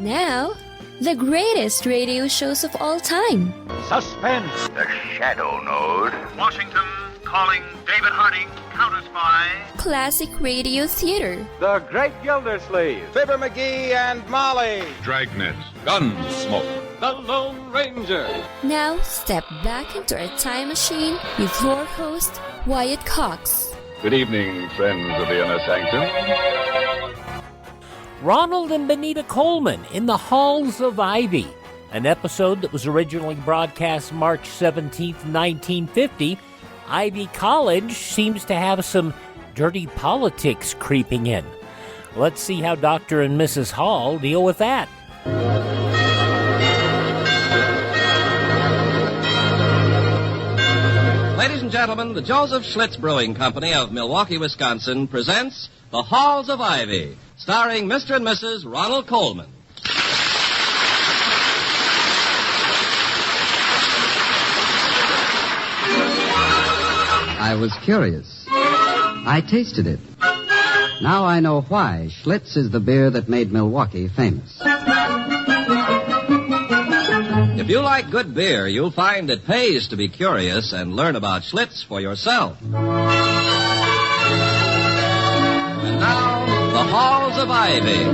Now, the greatest radio shows of all time. Suspense. The Shadow Node. Washington calling David Harding, counter-spy. Classic radio theater. The Great Gildersleeve. Fibber McGee and Molly. Dragnet. Gunsmoke. The Lone Ranger. Now, step back into a time machine with your host, Wyatt Cox. Good evening, friends of the Inner Sanctum. Ronald and Benita Coleman in the Halls of Ivy, an episode that was originally broadcast March 17, 1950. Ivy College seems to have some dirty politics creeping in. Let's see how Dr. and Mrs. Hall deal with that. Ladies and gentlemen, the Joseph Schlitz Brewing Company of Milwaukee, Wisconsin presents The Halls of Ivy, starring Mr. and Mrs. Ronald Coleman. I was curious. I tasted it. Now I know why Schlitz is the beer that made Milwaukee famous. If you like good beer, you'll find it pays to be curious and learn about Schlitz for yourself. And now, The Halls of Ivy.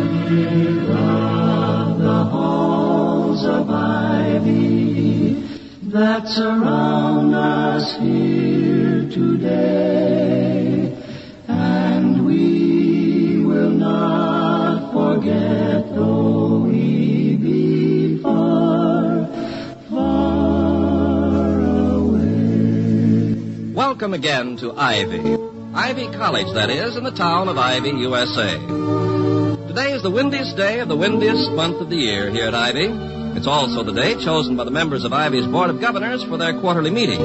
The halls of ivy that surround us here today, and we will not forget though we be far, far away. Welcome again to Ivy. Ivy College, that is, in the town of Ivy, USA. Today is the windiest day of the windiest month of the year here at Ivy. It's also the day chosen by the members of Ivy's Board of Governors for their quarterly meeting.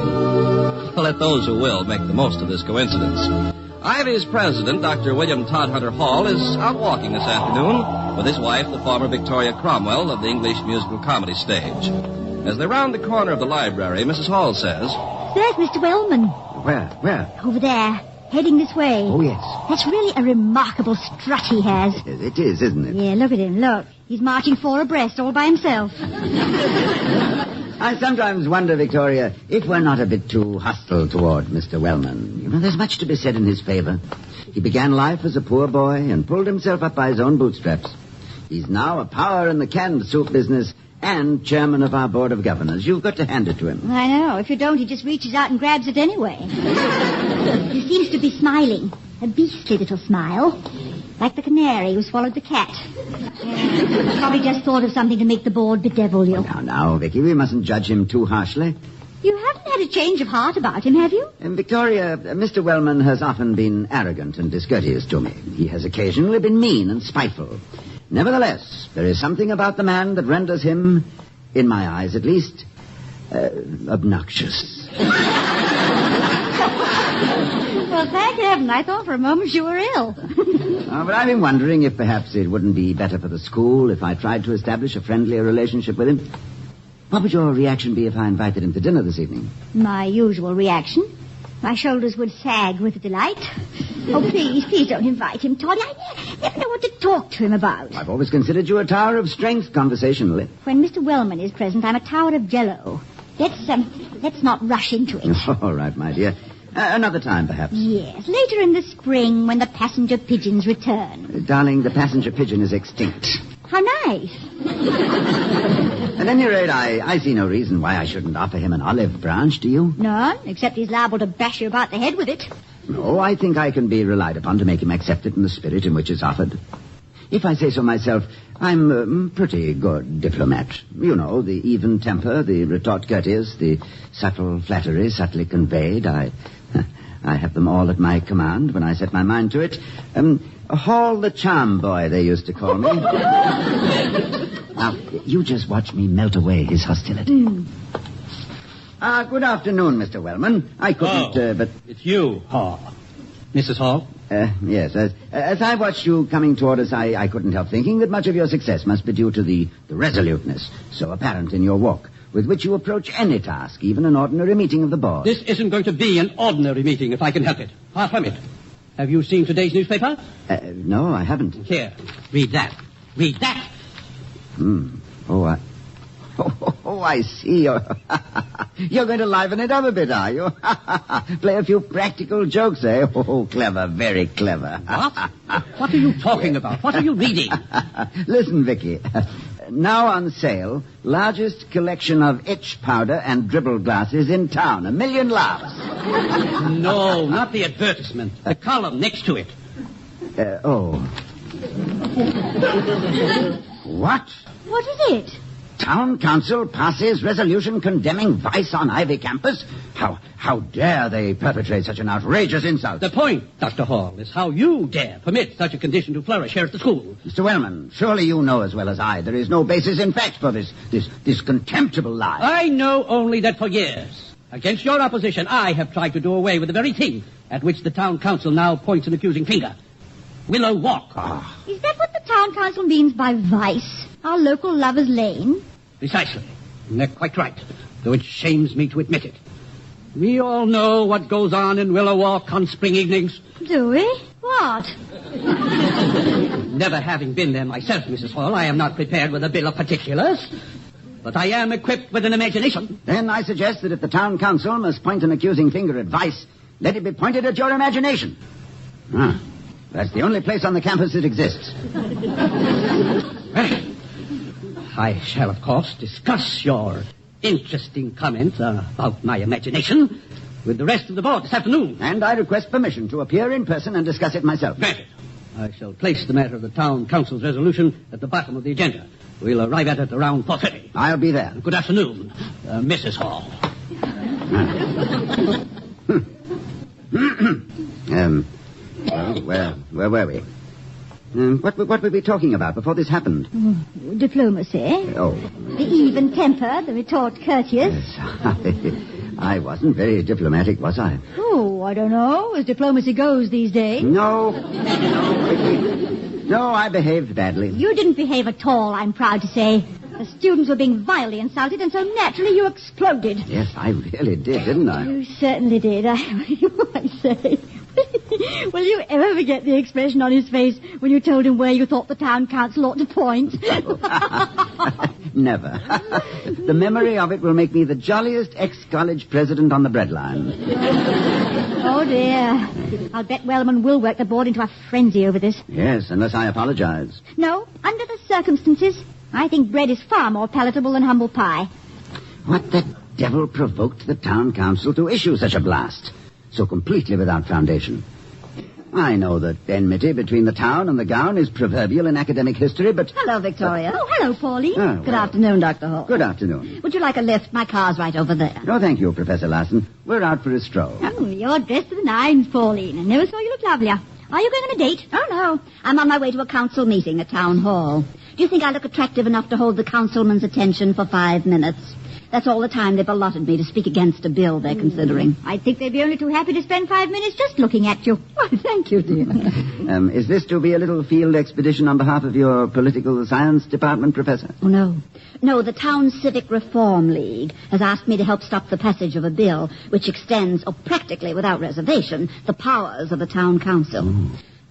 Let those who will make the most of this coincidence. Ivy's president, Dr. William Todhunter Hall, is out walking this afternoon with his wife, the former Victoria Cromwell of the English musical comedy stage. As they round the corner of the library, Mrs. Hall says, "There's Mr. Wellman." Where? Over there, heading this way. Oh, yes. That's really a remarkable strut he has. It is, isn't it? Yeah, look at him, look. He's marching four abreast all by himself. I sometimes wonder, Victoria, if we're not a bit too hostile toward Mr. Wellman. You know, there's much to be said in his favor. He began life as a poor boy and pulled himself up by his own bootstraps. He's now a power in the canned soup business and chairman of our Board of Governors. You've got to hand it to him. I know. If you don't, he just reaches out and grabs it anyway. He seems to be smiling. A beastly little smile. Like the canary who swallowed the cat. Probably just thought of something to make the board bedevil you. Now, Vicky, we mustn't judge him too harshly. You haven't had a change of heart about him, have you? Victoria, Mr. Wellman has often been arrogant and discourteous to me. He has occasionally been mean and spiteful. Nevertheless, there is something about the man that renders him, in my eyes at least, obnoxious. Well, thank heaven. I thought for a moment you were ill. But I've been wondering if perhaps it wouldn't be better for the school if I tried to establish a friendlier relationship with him. What would your reaction be if I invited him to dinner this evening? My usual reaction. My shoulders would sag with delight. Oh, please don't invite him, Toddy. I never know what to talk to him about. I've always considered you a tower of strength conversationally. When Mr. Wellman is present, I'm a tower of jello. Let's not rush into it. All right, my dear. Another time, perhaps. Yes, later in the spring when the passenger pigeons return. Darling, the passenger pigeon is extinct. How nice. At any rate, I see no reason why I shouldn't offer him an olive branch, do you? None, except he's liable to bash you about the head with it. No, I think I can be relied upon to make him accept it in the spirit in which it's offered. If I say so myself, I'm a pretty good diplomat. You know, the even temper, the retort courteous, the subtle flattery subtly conveyed. I have them all at my command when I set my mind to it. Hall the Charm Boy, they used to call me. Now, you just watch me melt away his hostility. Good afternoon, Mr. Wellman. I couldn't, but... It's you, Hall. Mrs. Hall? Yes. As I watched you coming toward us, I couldn't help thinking that much of your success must be due to the resoluteness so apparent in your walk, with which you approach any task, even an ordinary meeting of the board. This isn't going to be an ordinary meeting, if I can help it. Far from it. Have you seen today's newspaper? No, I haven't. Here, read that. Read that. Oh, I see. You're going to liven it up a bit, are you? Play a few practical jokes, eh? Oh, clever, very clever. What? What are you talking about? What are you reading? Listen, Vicky. Now on sale, largest collection of itch powder and dribble glasses in town. 1 million laughs. No, not the advertisement. The column next to it. What? What is it? Town council passes resolution condemning vice on Ivy campus? How dare they perpetrate such an outrageous insult? The point, Dr. Hall, is how you dare permit such a condition to flourish here at the school. Mr. Wellman, surely you know as well as I there is no basis in fact for this contemptible lie. I know only that for years, against your opposition, I have tried to do away with the very thing at which the town council now points an accusing finger. Willow Walk. Is that what the town council means by vice? Our local lover's lane? Precisely. And they're quite right, though it shames me to admit it. We all know what goes on in Willow Walk on spring evenings. Do we? What? Never having been there myself, Mrs. Hall, I am not prepared with a bill of particulars. But I am equipped with an imagination. Then I suggest that if the town council must point an accusing finger at vice, let it be pointed at your imagination. That's the only place on the campus that exists. I shall, of course, discuss your interesting comments about my imagination with the rest of the board this afternoon. And I request permission to appear in person and discuss it myself. Granted. I shall place the matter of the town council's resolution at the bottom of the agenda. We'll arrive at it around 4:30. I'll be there. Good afternoon, Mrs. Hall. Where were we? What were we talking about before this happened? Diplomacy. Oh. The even temper, the retort courteous. Yes, I wasn't very diplomatic, was I? Oh, I don't know, as diplomacy goes these days. No, I behaved badly. You didn't behave at all, I'm proud to say. The students were being vilely insulted, and so naturally you exploded. Yes, I really did, didn't I? You certainly did, I say. Will you ever forget the expression on his face when you told him where you thought the town council ought to point? Never. The memory of it will make me the jolliest ex-college president on the breadline. Oh, dear. I'll bet Wellman will work the board into a frenzy over this. Yes, unless I apologize. No, under the circumstances, I think bread is far more palatable than humble pie. What the devil provoked the town council to issue such a blast? So completely without foundation. I know that enmity between the town and the gown is proverbial in academic history, but... Hello, Victoria. Oh, hello, Pauline. Oh, Good afternoon, Dr. Hall. Good afternoon. Would you like a lift? My car's right over there. No, thank you, Professor Larson. We're out for a stroll. Oh, you're dressed to the nines, Pauline. I never saw you look lovelier. Are you going on a date? Oh, no. I'm on my way to a council meeting at Town Hall. Do you think I look attractive enough to hold the councilman's attention for 5 minutes? That's all the time they've allotted me to speak against a bill they're considering. I think they'd be only too happy to spend 5 minutes just looking at you. Why, thank you, dear. Is this to be a little field expedition on behalf of your political science department, Professor? Oh, no. No, the Town Civic Reform League has asked me to help stop the passage of a bill which extends, practically without reservation, the powers of the town council.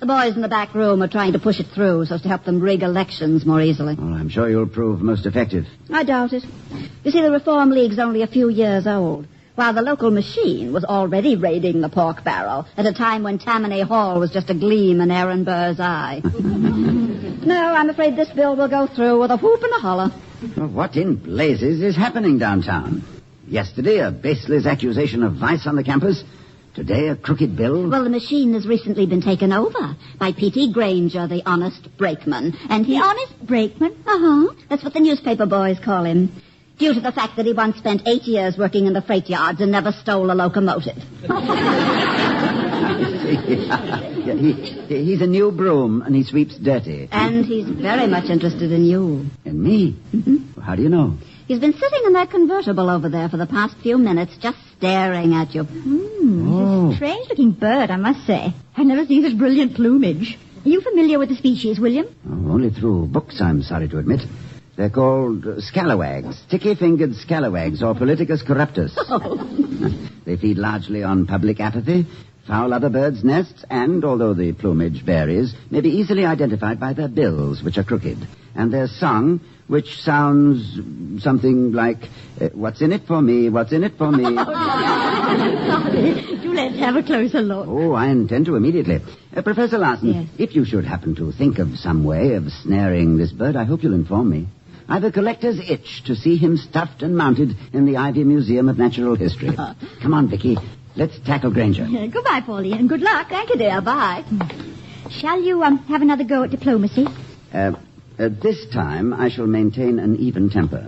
The boys in the back room are trying to push it through so as to help them rig elections more easily. Well, I'm sure you'll prove most effective. I doubt it. You see, the Reform League's only a few years old, while the local machine was already raiding the pork barrel at a time when Tammany Hall was just a gleam in Aaron Burr's eye. No, I'm afraid this bill will go through with a whoop and a holler. Well, what in blazes is happening downtown? Yesterday, a baseless accusation of vice on the campus. Today, a crooked bill? Well, the machine has recently been taken over by P.T. Grainger, the honest brakeman. And he... The honest brakeman? Uh-huh. That's what the newspaper boys call him. Due to the fact that he once spent 8 years working in the freight yards and never stole a locomotive. He's a new broom, and he sweeps dirty. And he's very much interested in you. In me? Mm-hmm. How do you know? He's been sitting in that convertible over there for the past few minutes, just staring at you. He's a strange-looking bird, I must say. I've never seen such brilliant plumage. Are you familiar with the species, William? Oh, only through books, I'm sorry to admit. They're called scalawags, sticky-fingered scalawags, or Politicus corruptus. They feed largely on public apathy, foul other birds' nests, and, although the plumage varies, may be easily identified by their bills, which are crooked, and their song, which sounds something like, what's in it for me, what's in it for me? Do let's have a closer look. Oh, I intend to immediately. Professor Larson, yes. If you should happen to think of some way of snaring this bird, I hope you'll inform me. I've a collector's itch to see him stuffed and mounted in the Ivy Museum of Natural History. Come on, Vicky. Let's tackle Grainger. Goodbye, Pauline, and good luck. Thank you, dear. Bye. Shall you have another go at diplomacy? This time, I shall maintain an even temper.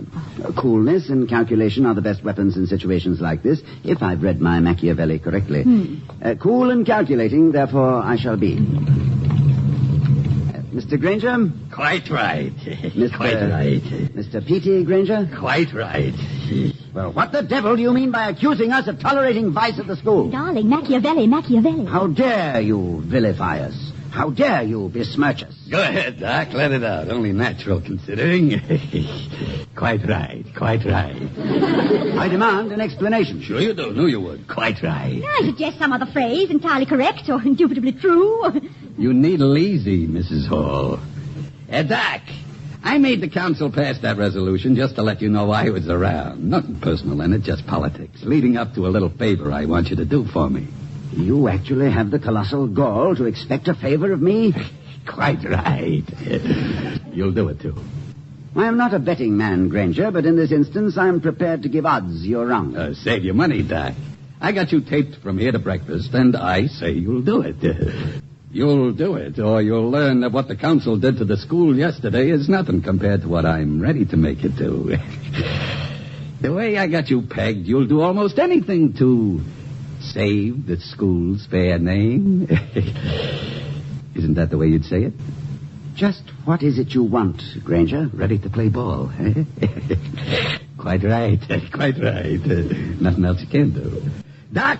Coolness and calculation are the best weapons in situations like this, if I've read my Machiavelli correctly. Cool and calculating, therefore, I shall be. Mr. Grainger? Quite right. Quite right. Mr. P.T. Grainger? Quite right. Well, what the devil do you mean by accusing us of tolerating vice at the school? Darling, Machiavelli. How dare you vilify us? How dare you besmirch us? Go ahead, Doc. Let it out. Only natural considering. Quite right. I demand an explanation. Sure you do. Knew you would. Quite right. I suggest some other phrase, entirely correct or indubitably true. You needle easy, Mrs. Hall. Doc, I made the council pass that resolution just to let you know I was around. Nothing personal in it, just politics. Leading up to a little favor I want you to do for me. You actually have the colossal gall to expect a favor of me? Quite right. You'll do it, too. I am not a betting man, Grainger, but in this instance I am prepared to give odds you're wrong. Save your money, Doc. I got you taped from here to breakfast, and I say you'll do it. You'll do it, or you'll learn that what the council did to the school yesterday is nothing compared to what I'm ready to make it do. The way I got you pegged, you'll do almost anything to save the school's fair name. Isn't that the way you'd say it? Just what is it you want, Grainger? Ready to play ball, eh? Quite right. Nothing else you can do. Doc,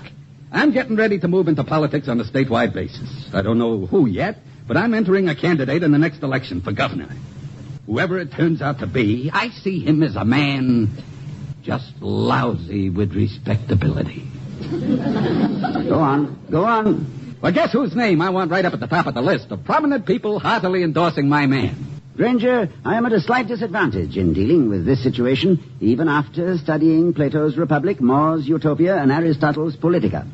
I'm getting ready to move into politics on a statewide basis. I don't know who yet, but I'm entering a candidate in the next election for governor. Whoever it turns out to be, I see him as a man just lousy with respectability. Go on. Well, guess whose name I want right up at the top of the list of prominent people heartily endorsing my man? Grainger, I am at a slight disadvantage in dealing with this situation, even after studying Plato's Republic, More's Utopia, and Aristotle's Politica.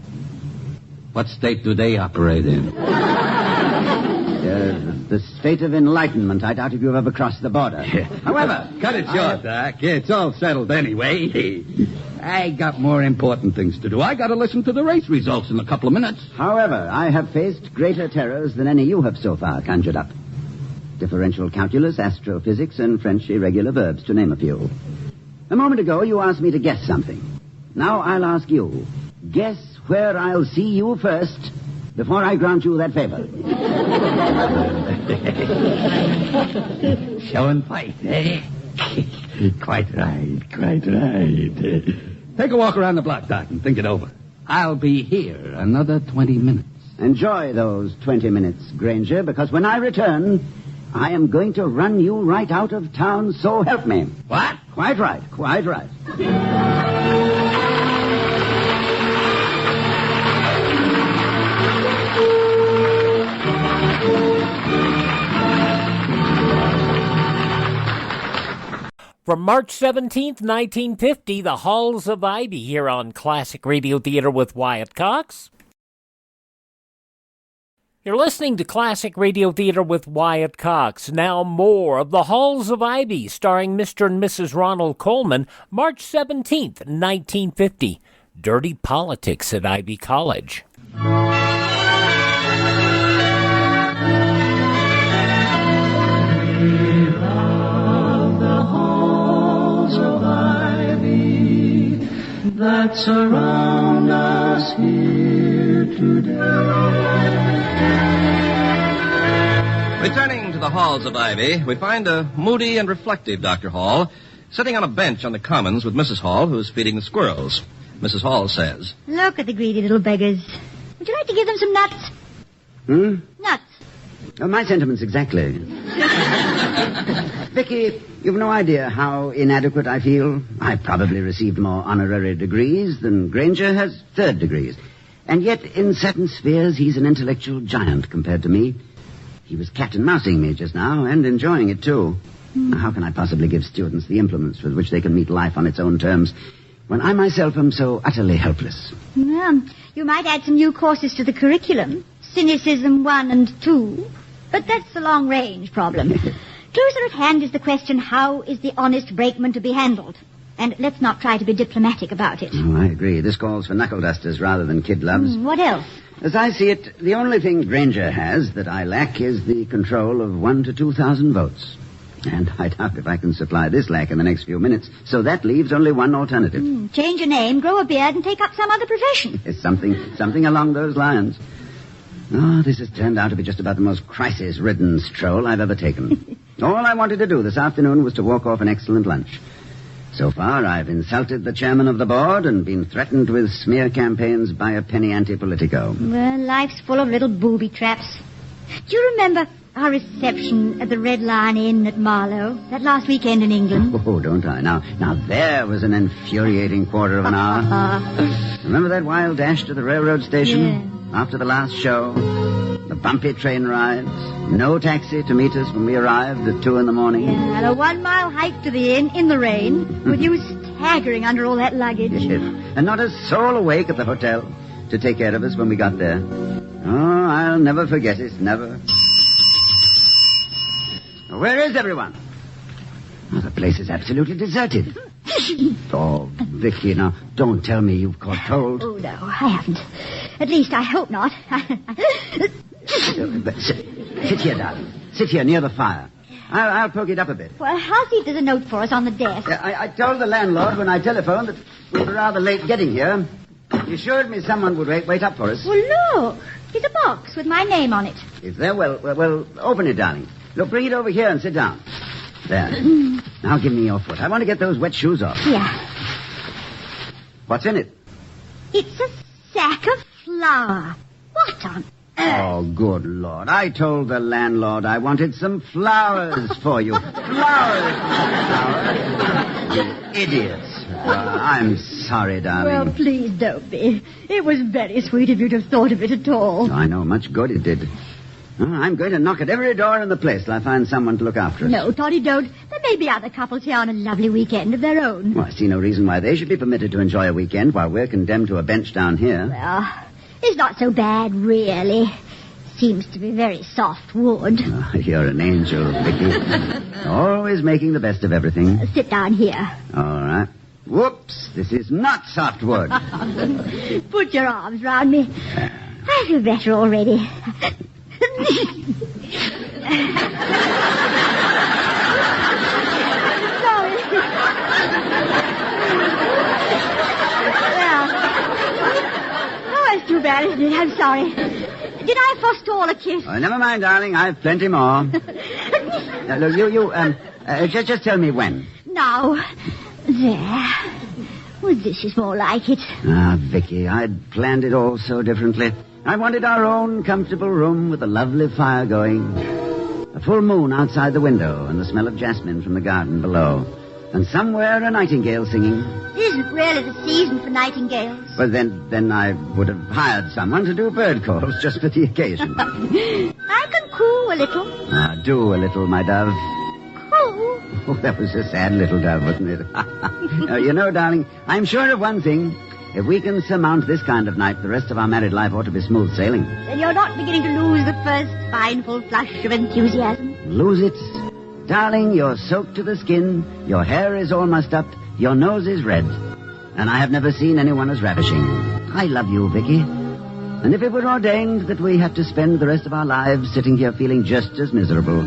What state do they operate in? The state of enlightenment. I doubt if you've ever crossed the border. However, cut it short, Doc. It's all settled anyway. I got more important things to do. I got to listen to the race results in a couple of minutes. However, I have faced greater terrors than any you have so far conjured up. Differential calculus, astrophysics, and French irregular verbs, to name a few. A moment ago, you asked me to guess something. Now I'll ask you. Guess where I'll see you first before I grant you that favor. Show and fight, eh? Quite right. Take a walk around the block, Doc, and think it over. I'll be here another 20 minutes. Enjoy those 20 minutes, Grainger, because when I return, I am going to run you right out of town, so help me. What? Quite right. From March 17th, 1950, the Halls of Ivy here on Classic Radio Theater with Wyatt Cox. You're listening to Classic Radio Theater with Wyatt Cox. Now more of the Halls of Ivy, starring Mr. and Mrs. Ronald Coleman, March 17th, 1950. Dirty Politics at Ivy College. That surround us here today. Returning to the halls of Ivy, we find a moody and reflective Dr. Hall sitting on a bench on the commons with Mrs. Hall, who's feeding the squirrels. Mrs. Hall says, Look at the greedy little beggars. Would you like to give them some nuts? Nuts. My sentiments exactly. Vicky, you've no idea how inadequate I feel. I've probably received more honorary degrees than Grainger has third degrees. And yet, in certain spheres, he's an intellectual giant compared to me. He was cat and mousing me just now, and enjoying it, too. Now, how can I possibly give students the implements with which they can meet life on its own terms when I myself am so utterly helpless? You might add some new courses to the curriculum. Cynicism 1 and 2. But that's a long-range problem. Closer at hand is the question, how is the honest brakeman to be handled? And let's not try to be diplomatic about it. Oh, I agree. This calls for knuckle dusters rather than kid gloves. What else? As I see it, the only thing Grainger has that I lack is the control of 1 to 2,000 votes. And I doubt if I can supply this lack in the next few minutes. So that leaves only one alternative. Change your name, grow a beard, and take up some other profession. Yes, something along those lines. Oh, this has turned out to be just about the most crisis-ridden stroll I've ever taken. All I wanted to do this afternoon was to walk off an excellent lunch. So far, I've insulted the chairman of the board and been threatened with smear campaigns by a penny anti-politico. Well, life's full of little booby traps. Do you remember our reception at the Red Lion Inn at Marlow, that last weekend in England? Oh, don't I? Now there was an infuriating quarter of an hour. Remember that wild dash to the railroad station? Yeah. After the last show? The bumpy train rides? No taxi to meet us when we arrived at 2 in the morning? Yeah, and a 1-mile hike to the inn in the rain, with you staggering under all that luggage. Yes. And not a soul awake at the hotel to take care of us when we got there. Oh, I'll never forget it, never. Where is everyone? Oh, the place is absolutely deserted. Oh, Vicky, now, don't tell me you've caught cold. Oh, no, I haven't. At least, I hope not. Sit here, darling. Sit here near the fire. I'll poke it up a bit. Well, I'll see if there's a note for us on the desk. I told the landlord when I telephoned that we were rather late getting here. He assured me someone would wait up for us. Well, look. There's a box with my name on it. Is there? Well, open it, darling. Look, bring it over here and sit down. There. Now give me your foot. I want to get those wet shoes off. Yeah. What's in it? It's a sack of flour. What on earth? Oh, good Lord. I told the landlord I wanted some flowers for you. Flowers. You idiots. I'm sorry, darling. Well, please don't be. It was very sweet of you to have thought of it at all. I know much good it did. I'm going to knock at every door in the place till I find someone to look after us. No, Toddy, don't. There may be other couples here on a lovely weekend of their own. Well, I see no reason why they should be permitted to enjoy a weekend while we're condemned to a bench down here. Well, it's not so bad, really. Seems to be very soft wood. Oh, you're an angel, Vicky. Always making the best of everything. Sit down here. All right. Whoops, this is not softwood. Put your arms round me. I feel better already. Sorry. Well, it's too bad, isn't it? I'm sorry. Did I forestall a kiss? Oh, never mind, darling. I've plenty more. Look, just tell me when. Now. There. Well, this is more like it. Ah, Vicky, I'd planned it all so differently. I wanted our own comfortable room with a lovely fire going, a full moon outside the window, and the smell of jasmine from the garden below, and somewhere a nightingale singing. It isn't really the season for nightingales. But then I would have hired someone to do bird calls just for the occasion. I can coo a little. Ah, do a little, my dove. Coo? Oh, that was a sad little dove, wasn't it? You know, darling, I'm sure of one thing. If we can surmount this kind of night, the rest of our married life ought to be smooth sailing. Then you're not beginning to lose the first fine full flush of enthusiasm? Lose it? Darling, you're soaked to the skin, your hair is all mussed up, your nose is red, and I have never seen anyone as ravishing. I love you, Vicky. And if it were ordained that we had to spend the rest of our lives sitting here feeling just as miserable,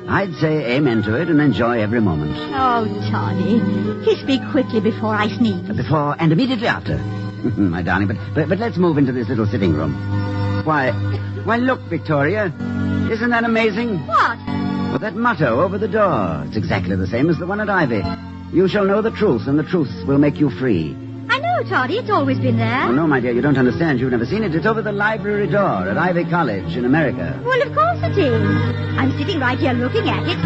I'd say amen to it and enjoy every moment. Oh, Toddy, kiss me quickly before I sneeze. Before and immediately after. My darling, but let's move into this little sitting room. Why, look, Victoria. Isn't that amazing? What? Well, that motto over the door. It's exactly the same as the one at Ivy. You shall know the truth, and the truth will make you free. I know, Toddy. It's always been there. Oh, no, my dear, you don't understand. You've never seen it. It's over the library door at Ivy College in America. Well, of course it is. I'm sitting right here looking at it.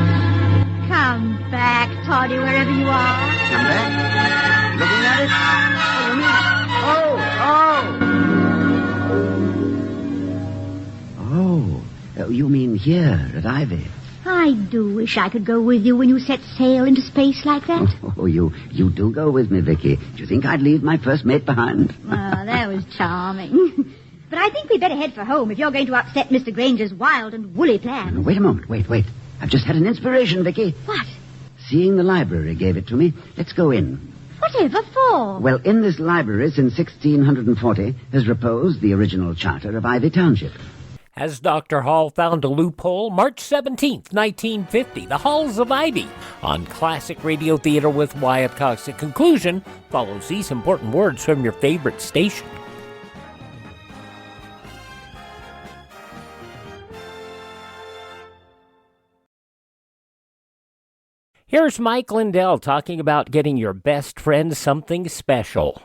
Come back, Toddy, wherever you are. Come back? Looking at it? Oh, you mean here at Ivy? I do wish I could go with you when you set sail into space like that. Oh, you do go with me, Vicky. Do you think I'd leave my first mate behind? Oh, that was charming. But I think we'd better head for home if you're going to upset Mr. Grainger's wild and woolly plans. Wait a moment. Wait. I've just had an inspiration, Vicky. What? Seeing the library gave it to me. Let's go in. Whatever for? Well, in this library since 1640 has reposed the original charter of Ivy Township. As Dr. Hall found a loophole, March 17th, 1950, the Halls of Ivy on Classic Radio Theater with Wyatt Cox. The conclusion follows these important words from your favorite station. Here's Mike Lindell talking about getting your best friend something special.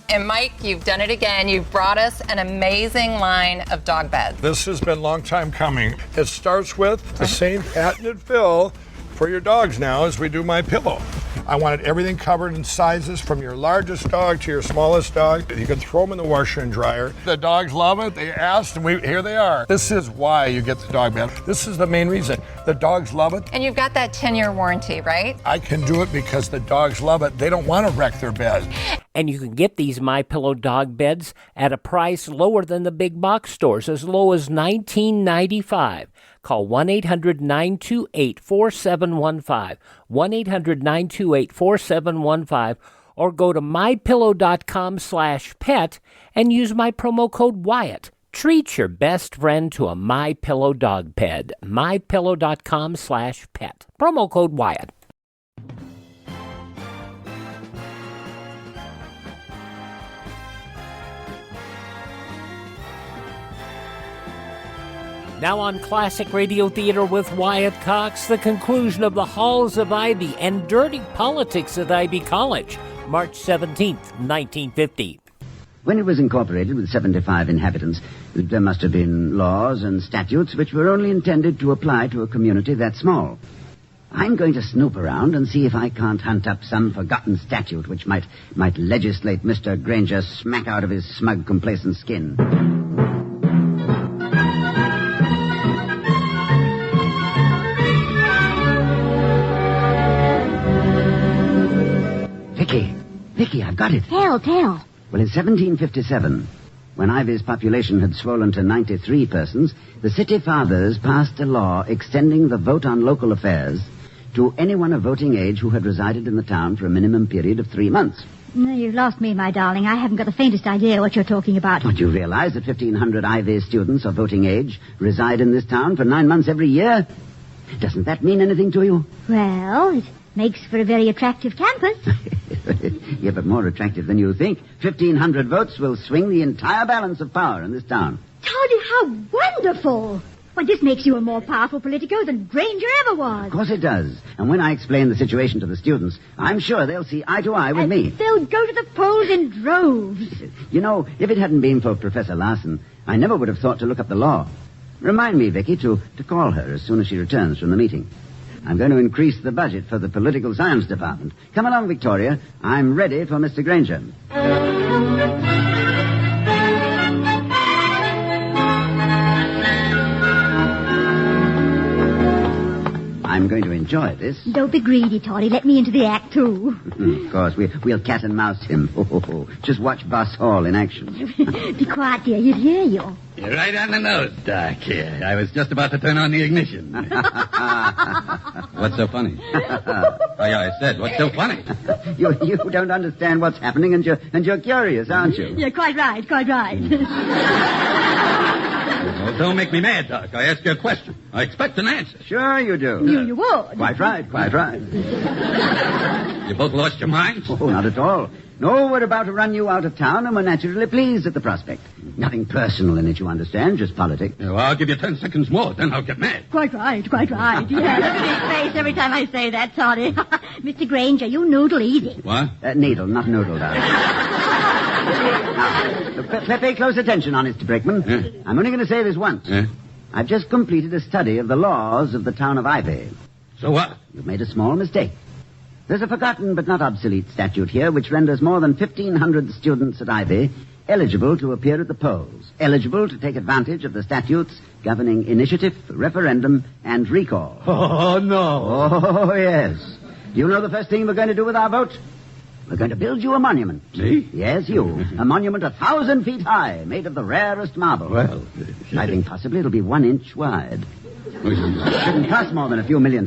And Mike, you've done it again. You've brought us an amazing line of dog beds. This has been a long time coming. It starts with the same patented fill for your dogs now as we do my pillow. I wanted everything covered in sizes from your largest dog to your smallest dog. You can throw them in the washer and dryer. The dogs love it. They asked, and here they are. This is why you get the dog bed. This is the main reason. The dogs love it. And you've got that 10-year warranty, right? I can do it because the dogs love it. They don't want to wreck their bed. And you can get these MyPillow dog beds at a price lower than the big box stores, as low as $19.95. Call 1-800-928-4715, 1-800-928-4715, or go to mypillow.com/pet and use my promo code Wyatt. Treat your best friend to a MyPillow dog bed, mypillow.com/pet. Promo code Wyatt. Now on Classic Radio Theater with Wyatt Cox, the conclusion of the Halls of Ivy and dirty politics at Ivy College, March 17th, 1950. When it was incorporated with 75 inhabitants, there must have been laws and statutes which were only intended to apply to a community that small. I'm going to snoop around and see if I can't hunt up some forgotten statute which might legislate Mr. Grainger smack out of his smug, complacent skin. Vicky, I've got it. Tell. Well, in 1757, when Ivy's population had swollen to 93 persons, the city fathers passed a law extending the vote on local affairs to anyone of voting age who had resided in the town for a minimum period of 3 months. No, you've lost me, my darling. I haven't got the faintest idea what you're talking about. Don't you realize that 1,500 Ivy students of voting age reside in this town for 9 months every year? Doesn't that mean anything to you? Well, it makes for a very attractive campus. Yeah, but more attractive than you think. 1,500 votes will swing the entire balance of power in this town. Toddy, how wonderful! Why, this makes you a more powerful politico than Grainger ever was. Of course it does. And when I explain the situation to the students, I'm sure they'll see eye to eye with me. They'll go to the polls in droves. You know, if it hadn't been for Professor Larson, I never would have thought to look up the law. Remind me, Vicky, to call her as soon as she returns from the meeting. I'm going to increase the budget for the political science department. Come along, Victoria. I'm ready for Mr. Grainger. I'm going to enjoy this. Don't be greedy, Toddy. Let me into the act, too. Of course. We'll cat and mouse him. Just watch Boss Hall in action. Be quiet, dear. He'll hear you. You're right on the nose, Doc. Here, I was just about to turn on the ignition. What's so funny? Oh, yeah, I said, what's so funny? You don't understand what's happening, and you're curious, aren't you? Yeah, quite right. Well, don't make me mad, Doc. I asked you a question. I expect an answer. Sure you do. You would. Quite right. You both lost your minds? Oh, not at all. No, we're about to run you out of town, and we're naturally pleased at the prospect. Nothing personal in it, you understand, just politics. Yeah, well, I'll give you 10 seconds more, then I'll get mad. Quite right. Yeah, look at his face every time I say that, Toddy. Mr. Grainger, you noodle easy. What? Needle, not noodle, darling. Now, pay close attention, honest Brakeman. Yeah. I'm only going to say this once. Yeah. I've just completed a study of the laws of the town of Ivy. So what? You've made a small mistake. There's a forgotten but not obsolete statute here which renders more than 1,500 students at Ivy eligible to appear at the polls, eligible to take advantage of the statutes governing initiative, referendum, and recall. Oh, no. Oh, yes. Do you know the first thing we're going to do with our vote? We're going to build you a monument. Me? Yes, you. A monument 1,000 feet high, made of the rarest marble. Well, I think possibly it'll be 1 inch wide. It shouldn't cost more than a few $1 million.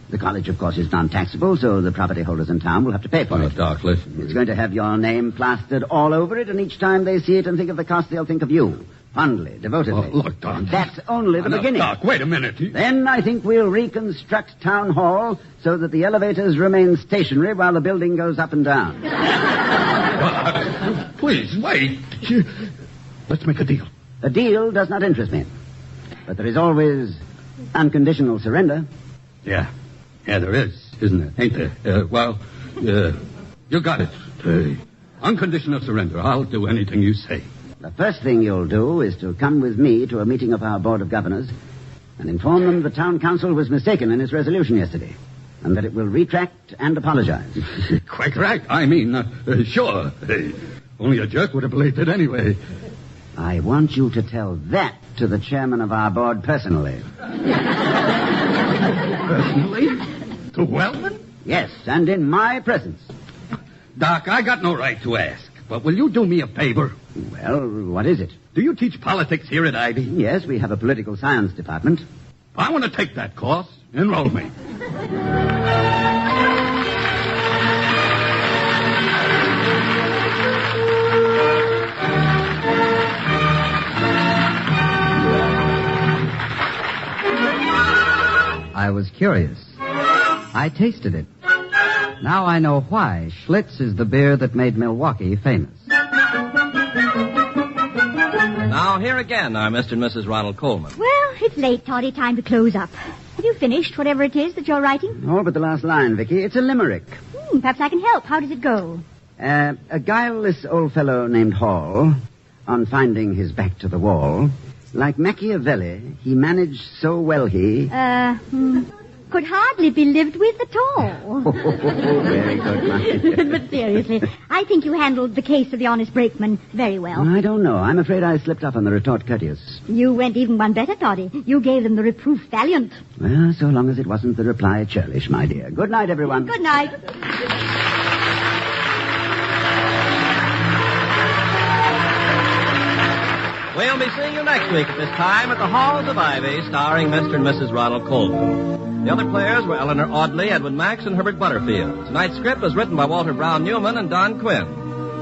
The college, of course, is non-taxable, so the property holders in town will have to pay for it. Doc, listen. It's going to have your name plastered all over it, and each time they see it and think of the cost, they'll think of you. Fondly, devotedly. Oh, look, Doc. That's only the beginning. Doc, wait a minute. Then I think we'll reconstruct Town Hall so that the elevators remain stationary while the building goes up and down. Please, wait. Let's make a deal. A deal does not interest me. But there is always unconditional surrender. Yeah, there is, isn't there? Ain't there? You got it. Unconditional surrender. I'll do anything you say. The first thing you'll do is to come with me to a meeting of our Board of Governors and inform them the town council was mistaken in its resolution yesterday and that it will retract and apologize. Quite right. I mean, sure. Only a jerk would have believed it anyway. I want you to tell that to the chairman of our board personally. Personally? To Wellman? Yes, and in my presence. Doc, I got no right to ask, but will you do me a favor? Well, what is it? Do you teach politics here at Ivy? Yes, we have a political science department. I want to take that course. Enroll me. I was curious. I tasted it. Now I know why Schlitz is the beer that made Milwaukee famous. Now, here again are Mr. and Mrs. Ronald Coleman. Well, it's late, Toddy. Time to close up. Have you finished whatever it is that you're writing? All but the last line, Vicky. It's a limerick. Perhaps I can help. How does it go? A guileless old fellow named Hall, on finding his back to the wall, like Machiavelli, he managed so well he... could hardly be lived with at all. Very good, Mike. But seriously, I think you handled the case of the honest brakeman very well. I don't know. I'm afraid I slipped up on the retort courteous. You went even one better, Toddy. You gave them the reproof valiant. Well, so long as it wasn't the reply churlish, my dear. Good night, everyone. Good night. We'll be seeing you next week at this time at the Halls of Ivy, starring Mr. and Mrs. Ronald Coleman. The other players were Eleanor Audley, Edwin Max, and Herbert Butterfield. Tonight's script was written by Walter Brown Newman and Don Quinn.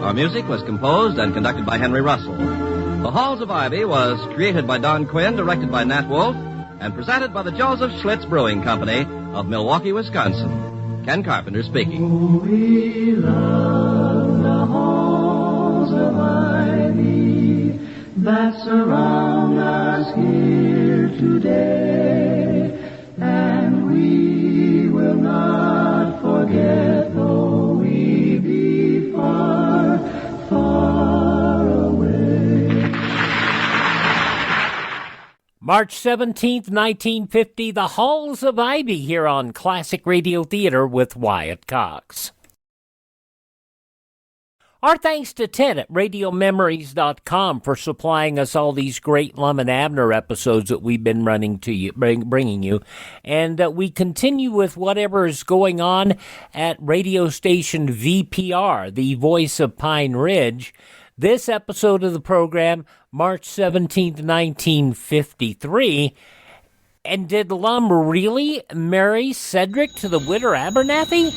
Our music was composed and conducted by Henry Russell. The Halls of Ivy was created by Don Quinn, directed by Nat Wolfe, and presented by the Joseph Schlitz Brewing Company of Milwaukee, Wisconsin. Ken Carpenter speaking. Oh, we love the halls of ivy that surround us here today, and we will not forget, though we be far, far away. March 17th, 1950, the Halls of Ivy here on Classic Radio Theater with Wyatt Cox. Our thanks to Ted at RadioMemories.com for supplying us all these great Lum-and-Abner episodes that we've been running to you, bringing you. And we continue with whatever is going on at radio station VPR, the voice of Pine Ridge. This episode of the program, March 17th, 1953. And did Lum really marry Cedric to the Widder Abernathy?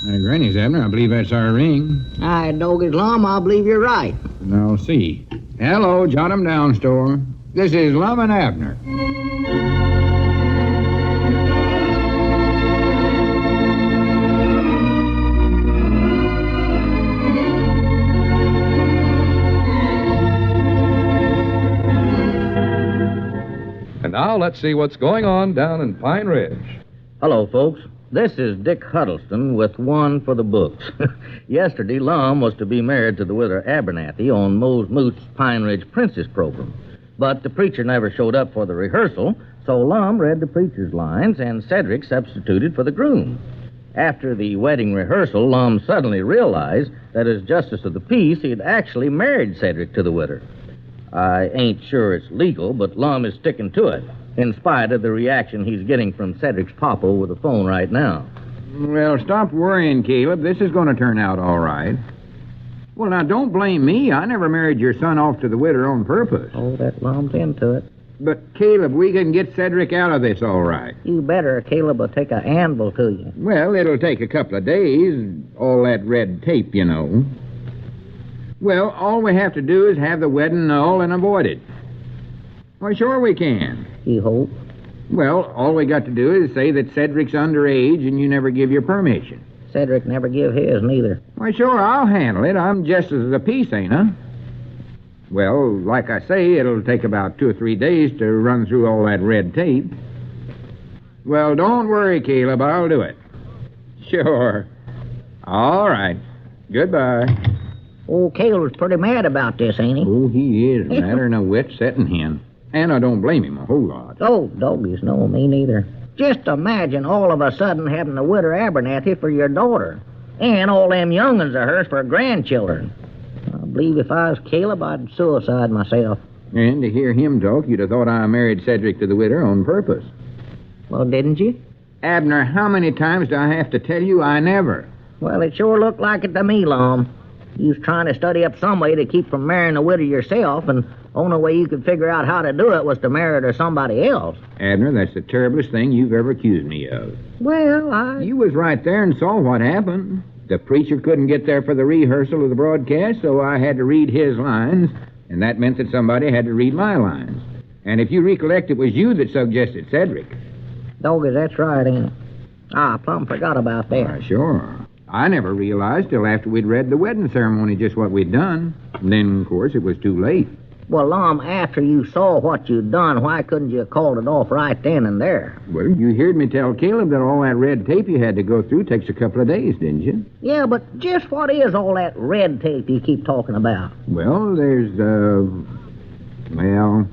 Granny's, Abner, I believe that's our ring. I dog it, Lum. I believe you're right. Now, see. Hello, jot 'em down, store. This is Lum and Abner. And now let's see what's going on down in Pine Ridge. Hello, folks. This is Dick Huddleston with one for the books. Yesterday, Lum was to be married to the Widder Abernathy on Mose Moot's Pine Ridge Princess program. But the preacher never showed up for the rehearsal, so Lum read the preacher's lines and Cedric substituted for the groom. After the wedding rehearsal, Lum suddenly realized that as Justice of the Peace, he had actually married Cedric to the widder. I ain't sure it's legal, but Lum is sticking to it, in spite of the reaction he's getting from Cedric's papa over the phone right now. Well, stop worrying, Caleb. This is going to turn out all right. Well, now, don't blame me. I never married your son off to the widder on purpose. Oh, that Lum's into it. But, Caleb, we can get Cedric out of this all right. You better. Caleb will take an anvil to you. Well, it'll take a couple of days. All that red tape, you know. Well, all we have to do is have the wedding null and avoided. Why, sure we can. You hope? Well, all we got to do is say that Cedric's underage and you never give your permission. Cedric never give his, neither. Why, sure, I'll handle it. I'm Justice of the Peace, ain't I? Well, like I say, it'll take about 2 or 3 days to run through all that red tape. Well, don't worry, Caleb. I'll do it. Sure. All right. Goodbye. Oh, Caleb's pretty mad about this, ain't he? Oh, he is. Madder than a wet setting hen. And I don't blame him a whole lot. Oh, doggies, no, me neither. Just imagine all of a sudden having the Widder Abernathy for your daughter. And all them young'uns of hers for grandchildren. I believe if I was Caleb, I'd suicide myself. And to hear him talk, you'd have thought I married Cedric to the widder on purpose. Well, didn't you? Abner, how many times do I have to tell you I never? Well, it sure looked like it to me, Lum. You was trying to study up some way to keep from marrying the widder yourself, and the only way you could figure out how to do it was to marry her to somebody else. Abner, that's the terriblest thing you've ever accused me of. Well, You was right there and saw what happened. The preacher couldn't get there for the rehearsal of the broadcast, so I had to read his lines, and that meant that somebody had to read my lines. And if you recollect, it was you that suggested Cedric. Doggy, that's right, ain't it? I plumb forgot about that. Why, sure. I never realized till after we'd read the wedding ceremony just what we'd done. And then, of course, it was too late. Well, Lum, after you saw what you'd done, why couldn't you have called it off right then and there? Well, you heard me tell Caleb that all that red tape you had to go through takes a couple of days, didn't you? Yeah, but just what is all that red tape you keep talking about? Well, well,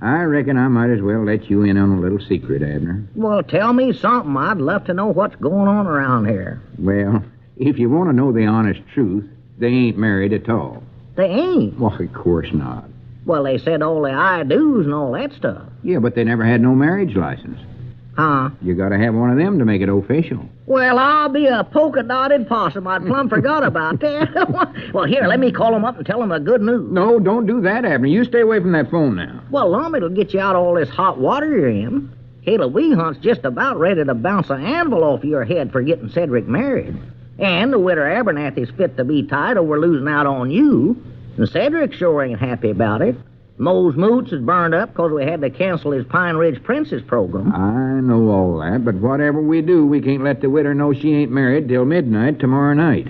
I reckon I might as well let you in on a little secret, Abner. Well, tell me something. I'd love to know what's going on around here. Well, if you want to know the honest truth, they ain't married at all. They ain't? Well, of course not. Well, they said all the I-do's and all that stuff. Yeah, but they never had no marriage license. Huh? You gotta have one of them to make it official. Well, I'll be a polka-dotted possum. I'd plumb forgot about that. Well, here, let me call them up and tell them the good news. No, don't do that, Abner. You stay away from that phone now. Well, Lum, it'll get you out all this hot water you're in. Caleb Weehunt's just about ready to bounce an anvil off your head for getting Cedric married. And the Widder Abernathy's fit to be tied over losing out on you. And Cedric sure ain't happy about it. Moe's Moots is burned up because we had to cancel his Pine Ridge Princess program. I know all that, but whatever we do, we can't let the widder know she ain't married till midnight tomorrow night.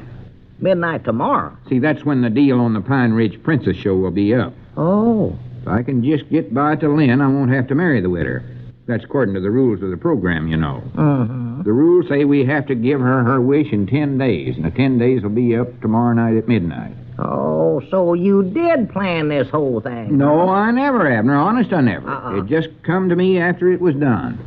Midnight tomorrow? See, that's when the deal on the Pine Ridge Princess show will be up. Oh. If I can just get by to Lynn, I won't have to marry the widder. That's according to the rules of the program, you know. Mm-hmm. The rules say we have to give her her wish in 10 days, and the 10 days will be up tomorrow night at midnight. Oh, so you did plan this whole thing? No, I never, Abner. Honest, I never. It just come to me after it was done.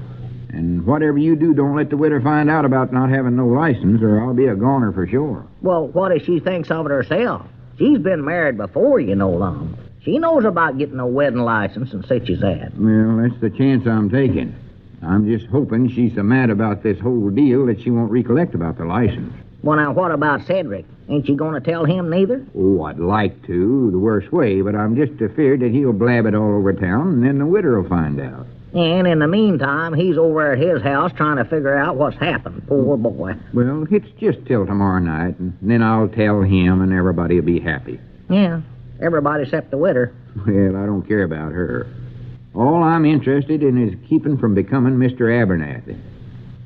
And whatever you do, don't let the widder find out about not having no license, or I'll be a goner for sure. Well, what if she thinks of it herself? She's been married before, you know, Lum. She knows about getting a wedding license and such as that. Well, that's the chance I'm taking. I'm just hoping she's so mad about this whole deal that she won't recollect about the license. Well, now, what about Cedric? Ain't you going to tell him neither? Oh, I'd like to, the worst way, but I'm just afeard that he'll blab it all over town, and then the widder will find out. And in the meantime, he's over at his house trying to figure out what's happened. Poor boy. Well, it's just till tomorrow night, and then I'll tell him, and everybody will be happy. Yeah, everybody except the widder. Well, I don't care about her. All I'm interested in is keeping from becoming Mr. Abernathy.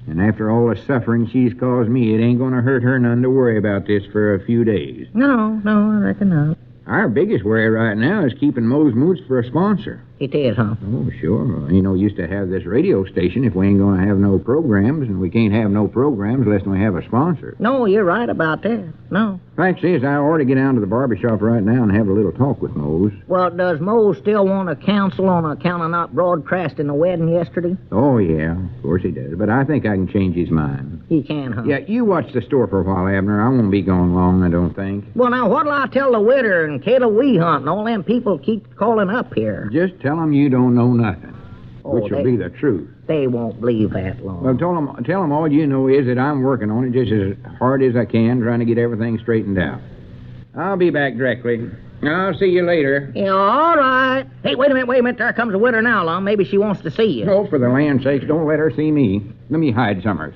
And after all the suffering she's caused me, it ain't going to hurt her none to worry about this for a few days. No, I reckon not. Our biggest worry right now is keeping Moe's Moots for a sponsor. It is, huh? Oh, sure. Ain't no use to have this radio station if we ain't going to have no programs, and we can't have no programs unless we have a sponsor. No, you're right about that. No. Fact is, I ought to get down to the barber shop right now and have a little talk with Mose. Well, does Mose still want to counsel on account of not broadcasting the wedding yesterday? Oh, yeah. Of course he does. But I think I can change his mind. He can, huh? Yeah, you watch the store for a while, Abner. I won't be gone long, I don't think. Well, now, what'll I tell the Widder and Kayla Weehunt and all them people keep calling up here? Just tell them you don't know nothing, which will they- be the truth. They won't believe that long. Well, tell them all you know is that I'm working on it just as hard as I can, trying to get everything straightened out. I'll be back directly. I'll see you later. Yeah, all right. Hey, wait a minute. There comes the Widder now, Lum. Maybe she wants to see you. Oh, for the land's sakes, don't let her see me. Let me hide Summers.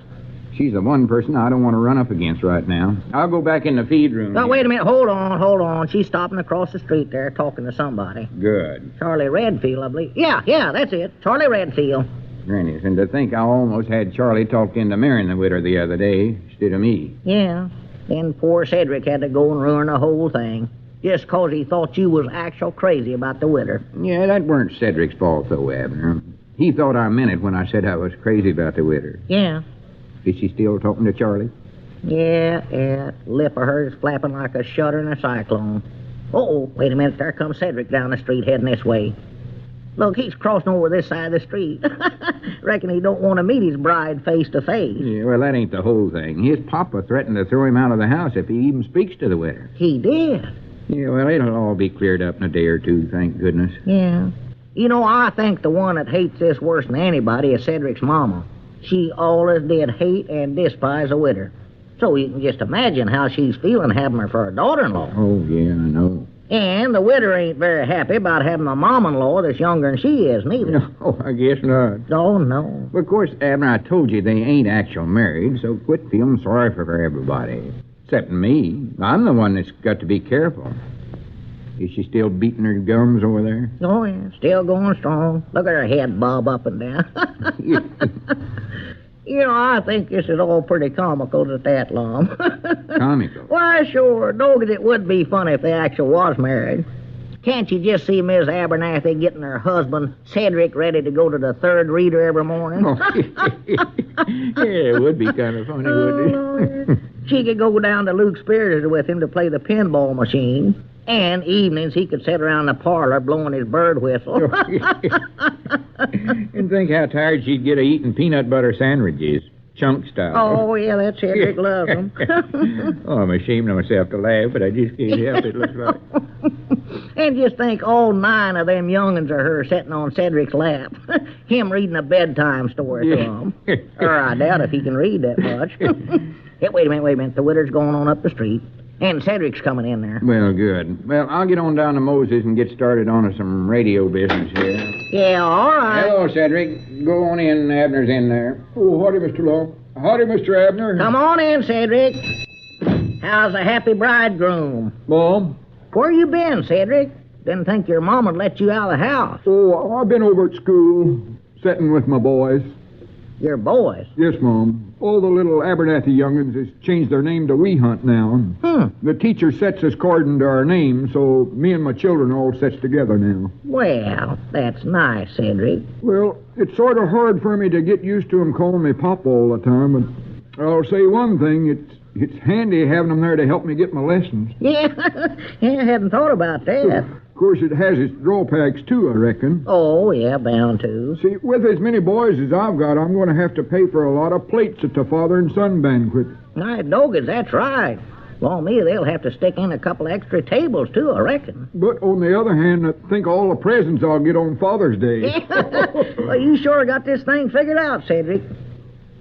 She's the one person I don't want to run up against right now. I'll go back in the feed room. Oh, wait a minute. Hold on. She's stopping across the street there talking to somebody. Good. Charlie Redfield, I believe. Yeah, that's it. Charlie Redfield. Granny's, and to think I almost had Charlie talked into marrying the Widder the other day instead of me. Yeah. Then poor Cedric had to go and ruin the whole thing. Just 'cause he thought you was actual crazy about the Widder. Yeah, that weren't Cedric's fault, though, Abner. He thought I meant it when I said I was crazy about the Widder. Yeah. Is she still talking to Charlie? Yeah. Lip of hers flapping like a shutter in a cyclone. Uh-oh, wait a minute. There comes Cedric down the street heading this way. Look, he's crossing over this side of the street. Reckon he don't want to meet his bride face to face. Yeah, well, that ain't the whole thing. His papa threatened to throw him out of the house if he even speaks to the Widder. He did? Yeah, well, it'll all be cleared up in a day or two, thank goodness. Yeah. You know, I think the one that hates this worse than anybody is Cedric's mama. She always did hate and despise the Widder. So you can just imagine how she's feeling having her for a daughter-in-law. Oh, yeah, I know. And the Widder ain't very happy about having a mom-in-law that's younger than she is, neither. No, I guess not. Oh, no. Well, of course, Abner, I told you they ain't actual married, so quit feeling sorry for everybody. Except me. I'm the one that's got to be careful. Is she still beating her gums over there? Oh, yeah, still going strong. Look at her head bob up and down. You know, I think this is all pretty comical at that, Lum. Comical? Why, sure. No, it would be funny if they actually was married. Can't you just see Miss Abernathy getting her husband, Cedric, ready to go to the third reader every morning? Oh, yeah, it would be kind of funny, wouldn't it? She could go down to Luke Spears with him to play the pinball machine. And evenings he could sit around the parlor blowing his bird whistle. And think how tired she'd get of eating peanut butter sandwiches, chunk style. Oh, yeah, that Cedric loves them. Oh, I'm ashamed of myself to laugh, but I just can't help it, looks like. And just think all 9 of them young'uns are her sitting on Cedric's lap. Him reading a bedtime story to them. Or I doubt if he can read that much. Hey, wait a minute. The Widder's going on up the street. And Cedric's coming in there. Well, good. Well, I'll get on down to Moses and get started on some radio business here. Yeah, all right. Hello, Cedric. Go on in. Abner's in there. Oh, howdy, Mr. Long. Howdy, Mr. Abner. Come on in, Cedric. How's the happy bridegroom? Mom? Where you been, Cedric? Didn't think your mom would let you out of the house. Oh, I've been over at school, sitting with my boys. Your boys? Yes, Mom. All the little Abernathy young'uns has changed their name to Weehunt now. The teacher sets us according to our name, so me and my children all sets together now. Well, that's nice, Cedric. Well, it's sort of hard for me to get used to them calling me Pop all the time, but I'll say one thing, it's handy having them there to help me get my lessons. Yeah, I hadn't thought about that. Of course, it has its drawbacks, too, I reckon. Oh, yeah, bound to. See, with as many boys as I've got, I'm going to have to pay for a lot of plates at the father and son banquet. My doggone, that's right. Well, me, they'll have to stick in a couple extra tables, too, I reckon. But on the other hand, think of all the presents I'll get on Father's Day. Well, you sure got this thing figured out, Cedric.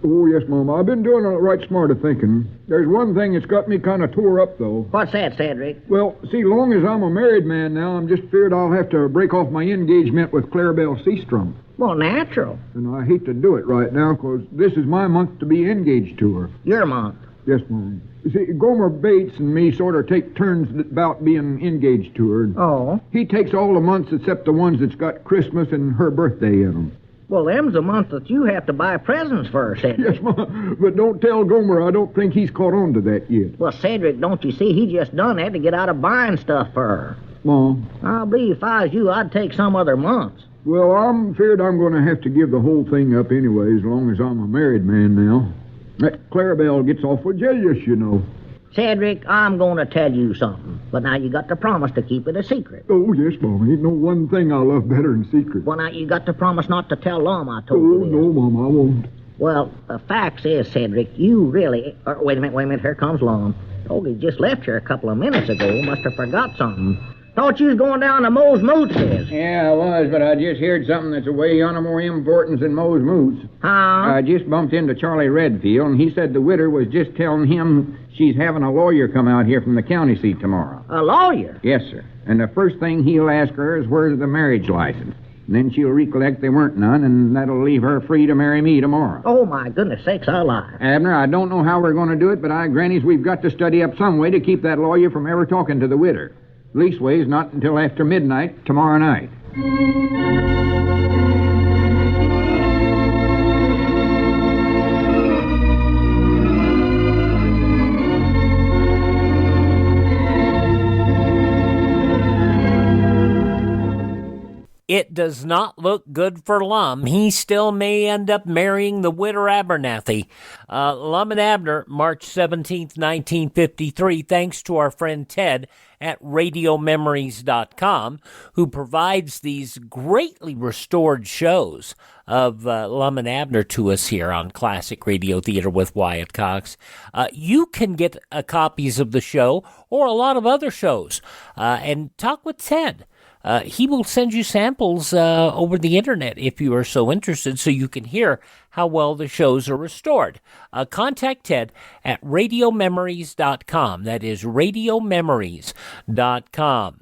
Oh, yes, Mom. I've been doing right smart of thinking. There's one thing that's got me kind of tore up, though. What's that, Cedric? Well, see, long as I'm a married man now, I'm just feared I'll have to break off my engagement with Clarabelle Seastrom. Well, natural. And I hate to do it right now, because this is my month to be engaged to her. Your month? Yes, Mom. You see, Gomer Bates and me sort of take turns about being engaged to her. Oh? He takes all the months except the ones that's got Christmas and her birthday in them. Well, them's the month that you have to buy presents for, Cedric. Yes, Mom, but don't tell Gomer I don't think he's caught on to that yet. Well, Cedric, don't you see, he just done that to get out of buying stuff for her. Mom? I believe if I was you, I'd take some other months. Well, I'm feared I'm going to have to give the whole thing up anyway, as long as I'm a married man now. That Clarabelle gets awful jealous, you know. Cedric, I'm going to tell you something, but now you got to promise to keep it a secret. Oh, yes, Mom. Ain't no one thing I love better than secrets. Well, now you got to promise not to tell Lum I told you this. No, Mom, I won't. Well, the facts is, Cedric, you really... wait a minute, here comes Lum. Told he just left here a couple of minutes ago. Must have forgot something. Thought you was going down to Moe's Moots. Yeah, I was, but I just heard something that's way on more importance than Moe's Moots. Huh? I just bumped into Charlie Redfield, and he said the widder was just telling him she's having a lawyer come out here from the county seat tomorrow. A lawyer? Yes, sir. And the first thing he'll ask her is where's the marriage license. And then she'll recollect there weren't none, and that'll leave her free to marry me tomorrow. Oh, my goodness sakes alive. Abner, I don't know how we're going to do it, but grannies, we've got to study up some way to keep that lawyer from ever talking to the widder. Leastways, not until after midnight tomorrow night. It does not look good for Lum. He still may end up marrying the Widder Abernathy. Lum-and-Abner, March 17th, 1953, thanks to our friend Ted at RadioMemories.com, who provides these greatly restored shows of Lum-and-Abner to us here on Classic Radio Theater with Wyatt Cox. You can get copies of the show or a lot of other shows and talk with Ted. He will send you samples over the internet if you are so interested, so you can hear how well the shows are restored. Contact Ted at RadioMemories.com. That is RadioMemories.com.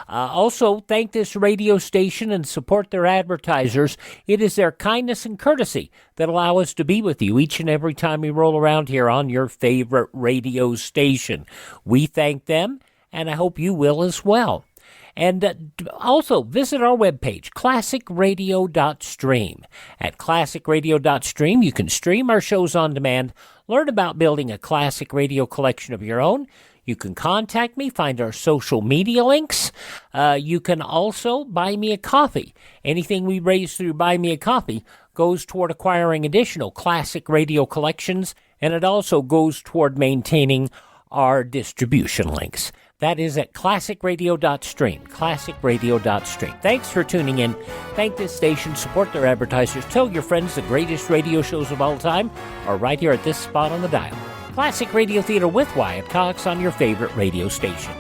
Also, thank this radio station and support their advertisers. It is their kindness and courtesy that allow us to be with you each and every time we roll around here on your favorite radio station. We thank them, and I hope you will as well. And also, visit our webpage, classicradio.stream. At classicradio.stream, you can stream our shows on demand, learn about building a classic radio collection of your own. You can contact me, find our social media links. You can also buy me a coffee. Anything we raise through Buy Me a Coffee goes toward acquiring additional classic radio collections, and it also goes toward maintaining our distribution links. That is at classicradio.stream, classicradio.stream. Thanks for tuning in. Thank this station. Support their advertisers. Tell your friends the greatest radio shows of all time are right here at this spot on the dial. Classic Radio Theater with Wyatt Cox on your favorite radio station.